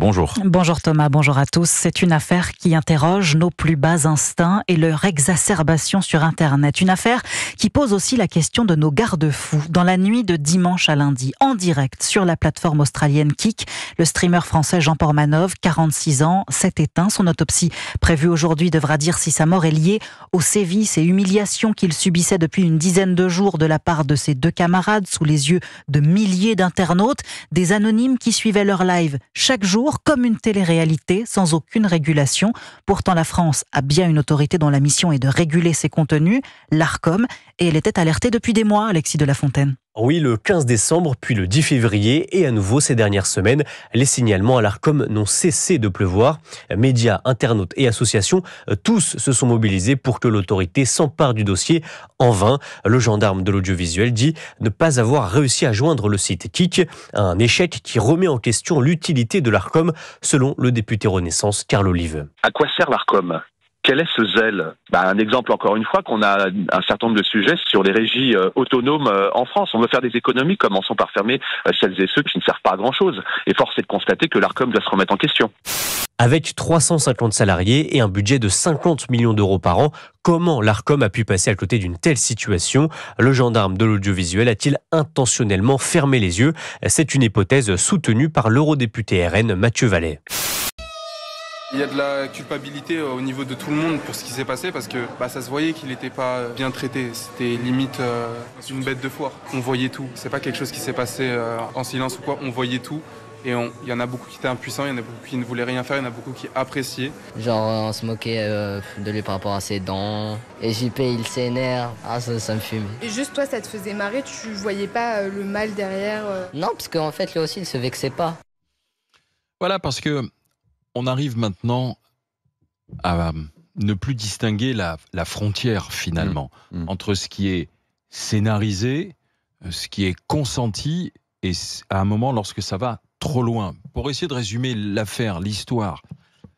bonjour. Bonjour Thomas, bonjour à tous. C'est une affaire qui interroge nos plus bas instincts et leur exacerbation sur Internet. Une affaire qui pose aussi la question de nos garde-fous. Dans la nuit de dimanche à lundi, en direct sur la plateforme australienne Kik, le streamer français Jean Portmanov, 46 ans, s'est éteint. Son autopsie prévue aujourd'hui devra dire si sa mort est liée aux sévices et humiliations qu'il subissait depuis une dizaine de jours de la part de ses deux camarades sous les yeux de milliers d'internautes, des anonymes qui suivaient leur live chaque jour comme une télé-réalité sans aucune régulation. Pourtant, la France a bien une autorité dont la mission est de réguler ses contenus, l'Arcom, et elle était alertée depuis des mois, Alexis de La Fontaine. Oui, le 15 décembre, puis le 10 février, et à nouveau ces dernières semaines, les signalements à l'Arcom n'ont cessé de pleuvoir. Médias, internautes et associations, tous se sont mobilisés pour que l'autorité s'empare du dossier. En vain, le gendarme de l'audiovisuel dit ne pas avoir réussi à joindre le site Kik, un échec qui remet en question l'utilité de l'Arcom, selon le député Renaissance Carl Olive. À quoi sert l'Arcom ? Quel est ce zèle ? Un exemple, encore une fois, qu'on a un certain nombre de sujets sur les régies autonomes en France. On veut faire des économies, commençons par fermer celles et ceux qui ne servent pas à grand-chose. Et force est de constater que l'Arcom doit se remettre en question. Avec 350 salariés et un budget de 50 millions d'euros par an, comment l'Arcom a pu passer à côté d'une telle situation ? Le gendarme de l'audiovisuel a-t-il intentionnellement fermé les yeux ? C'est une hypothèse soutenue par l'eurodéputé RN Mathieu Vallet. Il y a de la culpabilité au niveau de tout le monde pour ce qui s'est passé parce que ça se voyait qu'il n'était pas bien traité. C'était limite une bête de foire. On voyait tout. C'est pas quelque chose qui s'est passé en silence ou quoi. On voyait tout. Et il y en a beaucoup qui étaient impuissants, il y en a beaucoup qui ne voulaient rien faire, il y en a beaucoup qui appréciaient. Genre on se moquait de lui par rapport à ses dents. Et JP il s'énerve, ça me fume. Et juste toi ça te faisait marrer, tu voyais pas le mal derrière Non, parce qu'en fait lui aussi il se vexait pas. Voilà, parce que on arrive maintenant à ne plus distinguer la frontière finalement entre ce qui est scénarisé, ce qui est consenti et à un moment lorsque ça va trop loin. Pour essayer de résumer l'affaire, l'histoire,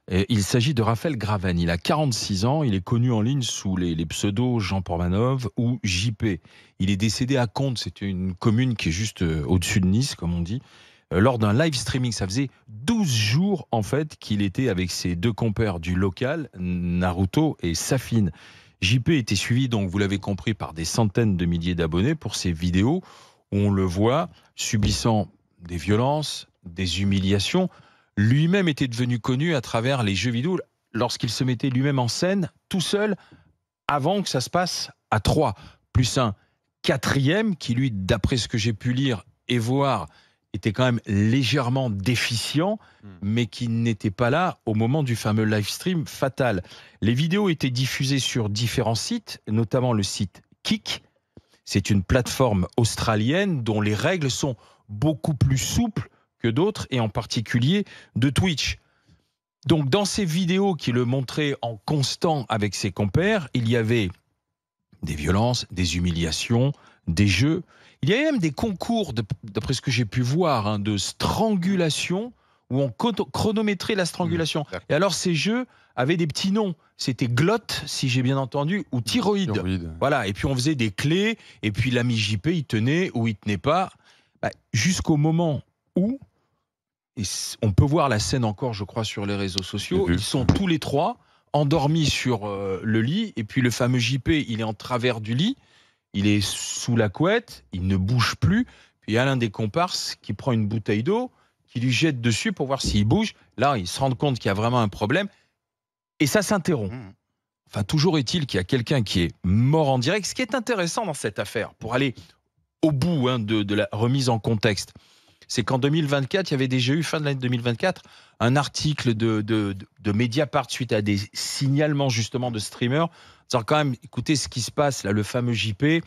il s'agit de Raphaël Gravenne. Il a 46 ans, il est connu en ligne sous les pseudos Jean Portmanov ou JP. Il est décédé à Condes, c'est une commune qui est juste au-dessus de Nice, comme on dit, lors d'un live streaming. Ça faisait 12 jours en fait qu'il était avec ses deux compères du local, Naruto et Safine. JP était suivi, donc vous l'avez compris, par des centaines de milliers d'abonnés pour ses vidéos où on le voit subissant des violences, des humiliations. Lui-même était devenu connu à travers les jeux vidéo lorsqu'il se mettait lui-même en scène tout seul avant que ça se passe à 3, plus un quatrième qui lui, d'après ce que j'ai pu lire et voir, était quand même légèrement déficient, mais qui n'était pas là au moment du fameux live stream fatal. Les vidéos étaient diffusées sur différents sites, notamment le site Kik. C'est une plateforme australienne dont les règles sont beaucoup plus souples que d'autres, et en particulier de Twitch. Donc dans ces vidéos qui le montraient en constant avec ses compères, il y avait des violences, des humiliations, des jeux. Il y avait même des concours, d'après ce que j'ai pu voir, de strangulation, où on chronométrait la strangulation. Et alors ces jeux avaient des petits noms. C'était glotte, si j'ai bien entendu, ou thyroïde. Voilà. Et puis on faisait des clés, et puis l'ami JP, il tenait ou il tenait pas. Jusqu'au moment où, et on peut voir la scène encore, je crois, sur les réseaux sociaux, ils sont tous les trois endormis sur le lit, et puis le fameux JP, il est en travers du lit, il est sous la couette, il ne bouge plus, puis il y a l'un des comparses qui prend une bouteille d'eau, qui lui jette dessus pour voir s'il bouge. Là, ils se rendent compte qu'il y a vraiment un problème, et ça s'interrompt. Enfin, toujours est-il qu'il y a quelqu'un qui est mort en direct. Ce qui est intéressant dans cette affaire, pour aller au bout de la remise en contexte, c'est qu'en 2024, il y avait déjà eu, fin de l'année 2024, un article de Mediapart suite à des signalements justement de streamers, disant quand même, écoutez ce qui se passe, là, le fameux JP,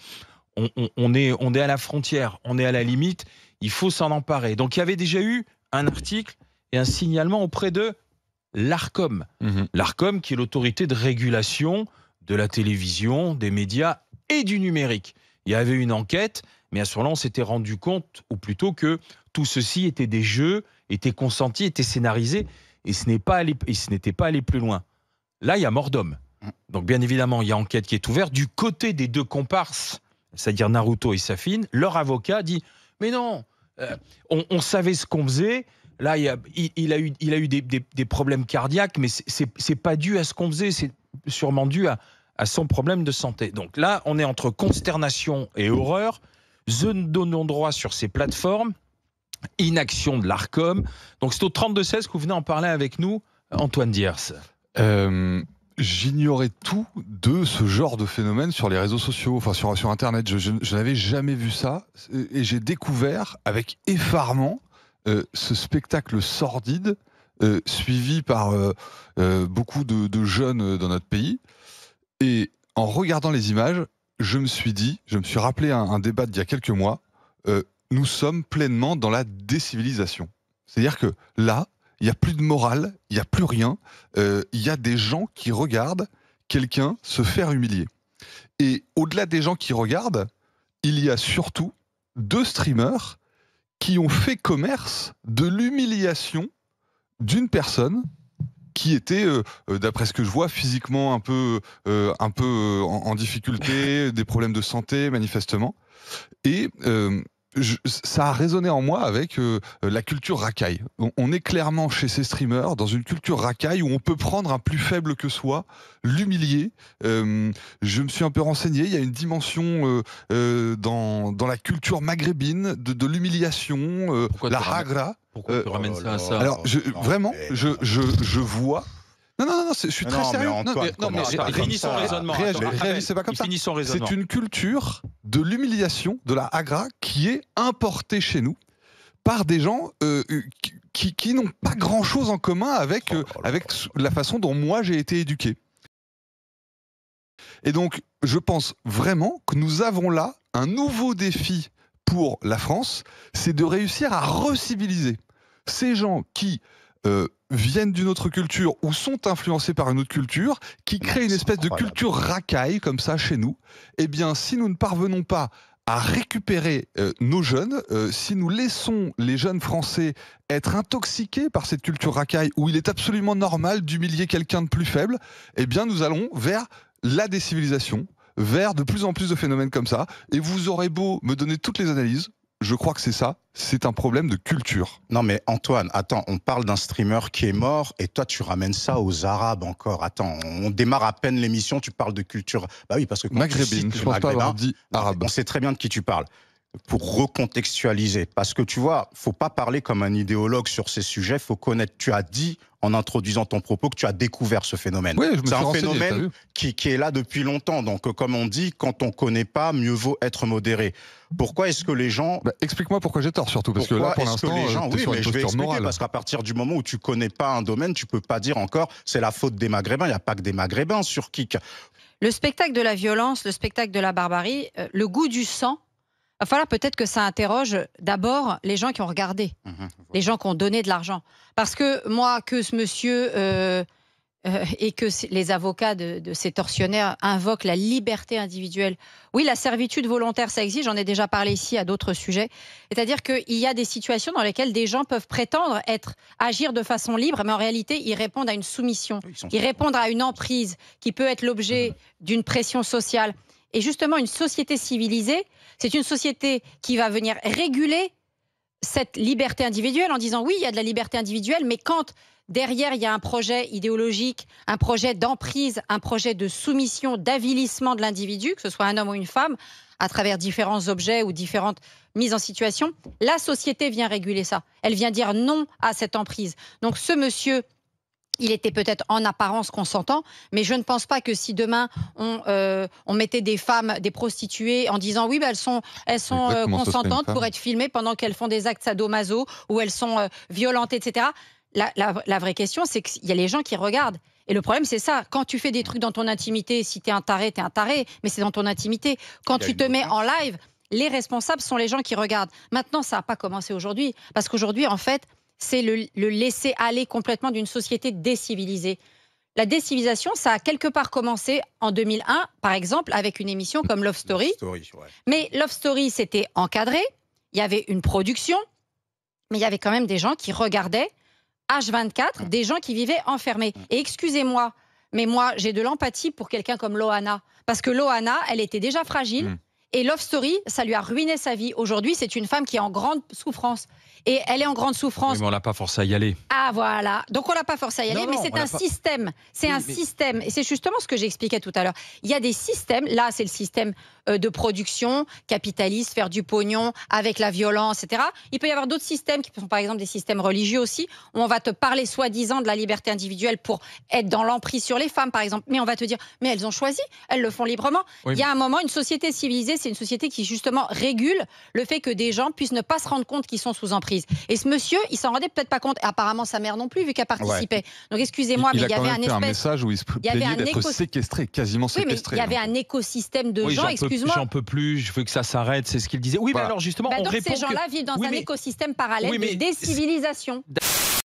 on est à la frontière, on est à la limite, il faut s'en emparer. Donc il y avait déjà eu un article et un signalement auprès de l'Arcom. L'Arcom qui est l'autorité de régulation de la télévision, des médias et du numérique. Il y avait une enquête, mais à ce moment-là, on s'était rendu compte, ou plutôt que tout ceci était des jeux, était consenti, était scénarisé, et ce n'était pas allé plus loin. Là, il y a mort d'homme. Donc, bien évidemment, il y a enquête qui est ouverte. Du côté des deux comparses, c'est-à-dire Naruto et Safine, leur avocat dit « Mais non, on savait ce qu'on faisait, là, il a eu des problèmes cardiaques, mais c'est pas dû à ce qu'on faisait, c'est sûrement dû à son problème de santé. Donc là, on est entre consternation et horreur, zone de non-droit sur ces plateformes, inaction de l'Arcom. Donc c'est au 32-16 que vous venez en parler avec nous, Antoine Diers. J'ignorais tout de ce genre de phénomène sur les réseaux sociaux, enfin sur Internet. Je n'avais jamais vu ça et j'ai découvert avec effarement ce spectacle sordide suivi par beaucoup de jeunes dans notre pays. Et en regardant les images, je me suis rappelé un débat d'il y a quelques mois, nous sommes pleinement dans la décivilisation. C'est-à-dire que là, il n'y a plus de morale, il n'y a plus rien. Il y a des gens qui regardent quelqu'un se faire humilier. Et au-delà des gens qui regardent, il y a surtout 2 streamers qui ont fait commerce de l'humiliation d'une personne qui était, d'après ce que je vois, physiquement un peu en difficulté, des problèmes de santé manifestement. Et ça a résonné en moi avec la culture racaille. On est clairement chez ces streamers dans une culture racaille où on peut prendre un plus faible que soi, l'humilier. Je me suis un peu renseigné, il y a une dimension dans la culture maghrébine de l'humiliation, la hagra. Pourquoi tu ramènes ça à ça? Alors, vraiment, je vois... Non, je suis très sérieux. Réunis son raisonnement. Réagissez pas comme ça. C'est une culture de l'humiliation, de la hagra, qui est importée chez nous par des gens qui n'ont pas grand-chose en commun avec la façon dont moi j'ai été éduqué. Et donc, je pense vraiment que nous avons là un nouveau défi pour la France, c'est de réussir à reciviliser ces gens qui viennent d'une autre culture ou sont influencés par une autre culture, qui créent une espèce de culture racaille comme ça chez nous. Eh bien, si nous ne parvenons pas à récupérer nos jeunes, si nous laissons les jeunes Français être intoxiqués par cette culture racaille où il est absolument normal d'humilier quelqu'un de plus faible, eh bien, nous allons vers la décivilisation, vers de plus en plus de phénomènes comme ça. Et vous aurez beau me donner toutes les analyses, je crois que c'est ça, c'est un problème de culture. Non mais Antoine, attends, on parle d'un streamer qui est mort et toi tu ramènes ça aux Arabes encore. Attends, on démarre à peine l'émission, tu parles de culture... Bah oui, parce que quand maghrébine, je pense pas avoir dit arabe. On sait très bien de qui tu parles. Pour recontextualiser, parce que tu vois, faut pas parler comme un idéologue sur ces sujets, faut connaître. Tu as dit en introduisant ton propos que tu as découvert ce phénomène. Oui, c'est un phénomène qui est là depuis longtemps. Donc, comme on dit, quand on connaît pas, mieux vaut être modéré. Pourquoi est-ce que les gens... explique-moi pourquoi j'ai tort, surtout, parce que là, pour l'instant, oui, mais je vais expliquer, parce qu'à partir du moment où tu connais pas un domaine, tu peux pas dire encore c'est la faute des Maghrébins. Il n'y a pas que des Maghrébins sur Kik. Le spectacle de la violence, le spectacle de la barbarie, le goût du sang, il va falloir peut-être que ça interroge d'abord les gens qui ont regardé, les gens qui ont donné de l'argent. Parce que moi, que ce monsieur et que les avocats de ces tortionnaires invoquent la liberté individuelle. Oui, la servitude volontaire, ça existe, j'en ai déjà parlé ici à d'autres sujets. C'est-à-dire qu'il y a des situations dans lesquelles des gens peuvent prétendre agir de façon libre, mais en réalité, ils répondent à une soumission, ils répondent à une emprise qui peut être l'objet d'une pression sociale. Et justement, une société civilisée, c'est une société qui va venir réguler cette liberté individuelle en disant oui, il y a de la liberté individuelle, mais quand derrière, il y a un projet idéologique, un projet d'emprise, un projet de soumission, d'avilissement de l'individu, que ce soit un homme ou une femme, à travers différents objets ou différentes mises en situation, la société vient réguler ça. Elle vient dire non à cette emprise. Donc ce monsieur... il était peut-être en apparence consentant, mais je ne pense pas que si demain on mettait des femmes, des prostituées, en disant oui, elles sont consentantes pour être filmées pendant qu'elles font des actes sadomaso ou elles sont violentes, etc. La vraie question, c'est qu'il y a les gens qui regardent. Et le problème, c'est ça. Quand tu fais des trucs dans ton intimité, si t'es un taré, mais c'est dans ton intimité. Quand tu te mets en live, les responsables sont les gens qui regardent. Maintenant, ça n'a pas commencé aujourd'hui, parce qu'aujourd'hui, en fait, c'est le laisser aller complètement d'une société décivilisée. La décivilisation, ça a quelque part commencé en 2001, par exemple, avec une émission comme Love Story. Mais Love Story, c'était encadré, il y avait une production, mais il y avait quand même des gens qui regardaient H24, des gens qui vivaient enfermés. Et excusez-moi, mais moi, j'ai de l'empathie pour quelqu'un comme Loana, parce que Loana, elle était déjà fragile, Et Love Story, ça lui a ruiné sa vie. Aujourd'hui, c'est une femme qui est en grande souffrance. Et elle est en grande souffrance. Oui, mais on l'a pas forcé à y aller. Ah voilà, donc on l'a pas forcé à y aller, Non, mais non, c'est un système. C'est un système. Et c'est justement ce que j'expliquais tout à l'heure. Il y a des systèmes, là c'est le système de production, capitaliste, faire du pognon avec la violence, etc. Il peut y avoir d'autres systèmes qui sont par exemple des systèmes religieux aussi, où on va te parler soi-disant de la liberté individuelle pour être dans l'emprise sur les femmes par exemple. Mais on va te dire, mais elles ont choisi, elles le font librement. Oui. Il y a un moment, une société civilisée, c'est une société qui justement régule le fait que des gens puissent ne pas se rendre compte qu'ils sont sous emprise. Et ce monsieur, il s'en rendait peut-être pas compte. Et apparemment, sa mère non plus, vu qu'elle participait. Donc, excusez-moi, mais il y avait un message où il se plaignait d'être séquestré, quasiment séquestré. Oui, mais il y avait un écosystème de gens, excuse-moi. J'en peux plus, je veux que ça s'arrête, c'est ce qu'il disait. Oui, mais alors justement, on donc répond ces gens-là vivent dans un écosystème parallèle de décivilisation.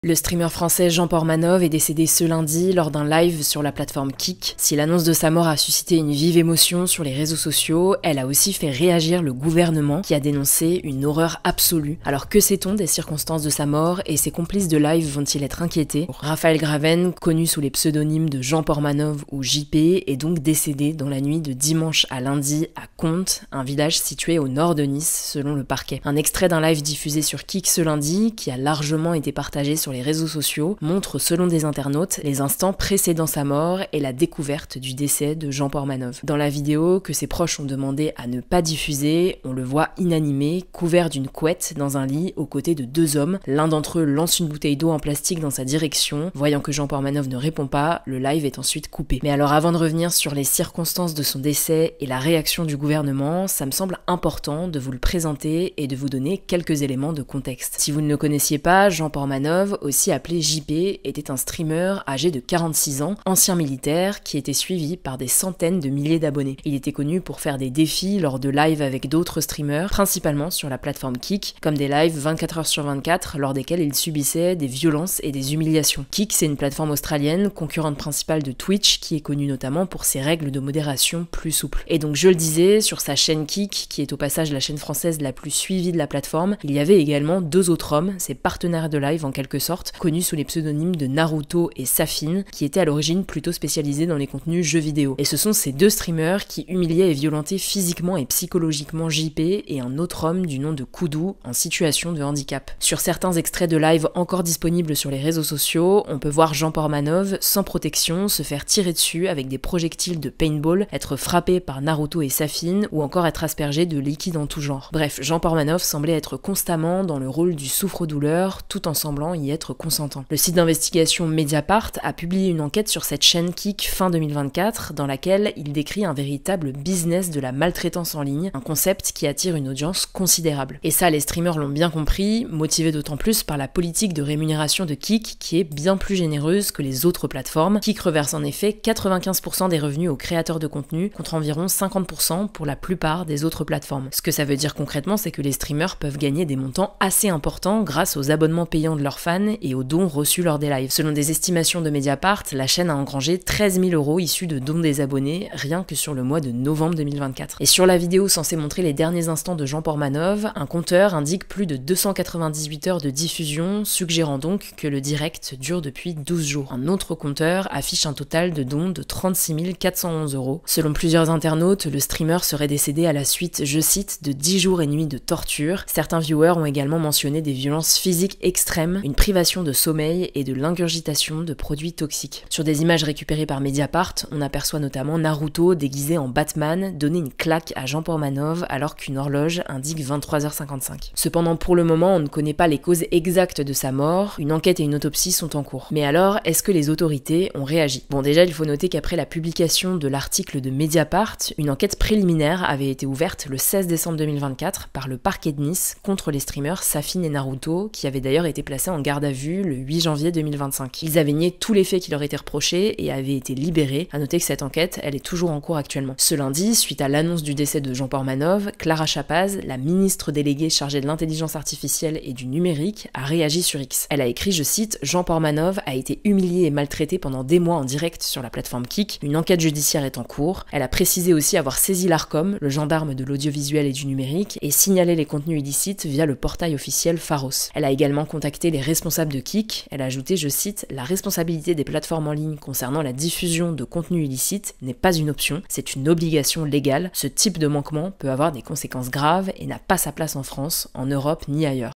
Le streamer français Jean Portmanov est décédé ce lundi lors d'un live sur la plateforme Kik. Si l'annonce de sa mort a suscité une vive émotion sur les réseaux sociaux, elle a aussi fait réagir le gouvernement qui a dénoncé une horreur absolue. Alors que sait-on des circonstances de sa mort et ses complices de live vont-ils être inquiétés? Raphaël Graven, connu sous les pseudonymes de Jean Portmanov ou JP, est donc décédé dans la nuit de dimanche à lundi à Contes, un village situé au nord de Nice selon le parquet. Un extrait d'un live diffusé sur Kik ce lundi, qui a largement été partagé sur les réseaux sociaux, montre selon des internautes les instants précédant sa mort et la découverte du décès de Jean Portmanov. Dans la vidéo que ses proches ont demandé à ne pas diffuser, on le voit inanimé, couvert d'une couette dans un lit aux côtés de deux hommes. L'un d'entre eux lance une bouteille d'eau en plastique dans sa direction. Voyant que Jean Portmanov ne répond pas, le live est ensuite coupé. Mais alors avant de revenir sur les circonstances de son décès et la réaction du gouvernement, ça me semble important de vous le présenter et de vous donner quelques éléments de contexte. Si vous ne le connaissiez pas, Jean Portmanov, aussi appelé JP, était un streamer âgé de 46 ans, ancien militaire, qui était suivi par des centaines de milliers d'abonnés. Il était connu pour faire des défis lors de lives avec d'autres streamers, principalement sur la plateforme Kik, comme des lives 24 heures sur 24, lors desquels il subissait des violences et des humiliations. Kik, c'est une plateforme australienne, concurrente principale de Twitch, qui est connue notamment pour ses règles de modération plus souples. Et donc je le disais, sur sa chaîne Kik, qui est au passage la chaîne française la plus suivie de la plateforme, il y avait également deux autres hommes, ses partenaires de live en quelque sorte, connus sous les pseudonymes de Naruto et Safin, qui étaient à l'origine plutôt spécialisés dans les contenus jeux vidéo. Et ce sont ces deux streamers qui humiliaient et violentaient physiquement et psychologiquement JP et un autre homme du nom de Koudou en situation de handicap. Sur certains extraits de live encore disponibles sur les réseaux sociaux, on peut voir Jean Portmanov sans protection se faire tirer dessus avec des projectiles de paintball, être frappé par Naruto et Safin ou encore être aspergé de liquide en tout genre. Bref, Jean Portmanov semblait être constamment dans le rôle du souffre-douleur tout en semblant y être consentant. Le site d'investigation Mediapart a publié une enquête sur cette chaîne Kik fin 2024 dans laquelle il décrit un véritable business de la maltraitance en ligne, un concept qui attire une audience considérable. Et ça, les streamers l'ont bien compris, motivés d'autant plus par la politique de rémunération de Kik qui est bien plus généreuse que les autres plateformes. Kik reverse en effet 95% des revenus aux créateurs de contenu contre environ 50% pour la plupart des autres plateformes. Ce que ça veut dire concrètement, c'est que les streamers peuvent gagner des montants assez importants grâce aux abonnements payants de leurs fans et aux dons reçus lors des lives. Selon des estimations de Mediapart, la chaîne a engrangé 13 000 € issus de dons des abonnés rien que sur le mois de novembre 2024. Et sur la vidéo censée montrer les derniers instants de Jean Portmanov, un compteur indique plus de 298 heures de diffusion, suggérant donc que le direct dure depuis 12 jours. Un autre compteur affiche un total de dons de 36 411 €. Selon plusieurs internautes, le streamer serait décédé à la suite, je cite, de 10 jours et nuits de torture. Certains viewers ont également mentionné des violences physiques extrêmes, une privation de sommeil et de l'ingurgitation de produits toxiques. Sur des images récupérées par Mediapart, on aperçoit notamment Naruto déguisé en Batman donner une claque à Jean Portmanov alors qu'une horloge indique 23h55. Cependant, pour le moment, on ne connaît pas les causes exactes de sa mort, une enquête et une autopsie sont en cours. Mais alors, est-ce que les autorités ont réagi? Bon, déjà, il faut noter qu'après la publication de l'article de Mediapart, une enquête préliminaire avait été ouverte le 16 décembre 2024 par le parquet de Nice contre les streamers Safin et Naruto, qui avaient d'ailleurs été placés en garde à vue le 8 janvier 2025. Ils avaient nié tous les faits qui leur étaient reprochés et avaient été libérés. À noter que cette enquête, elle est toujours en cours actuellement. Ce lundi, suite à l'annonce du décès de Jean Portmanov, Clara Chapaz, la ministre déléguée chargée de l'intelligence artificielle et du numérique, a réagi sur X. Elle a écrit, je cite, « Jean Portmanov a été humilié et maltraité pendant des mois en direct sur la plateforme Kik. Une enquête judiciaire est en cours. » Elle a précisé aussi avoir saisi l'Arcom, le gendarme de l'audiovisuel et du numérique, et signalé les contenus illicites via le portail officiel Pharos. Elle a également contacté les responsables responsable de Kik, elle a ajouté, je cite, « La responsabilité des plateformes en ligne concernant la diffusion de contenus illicites n'est pas une option, c'est une obligation légale. Ce type de manquement peut avoir des conséquences graves et n'a pas sa place en France, en Europe ni ailleurs. »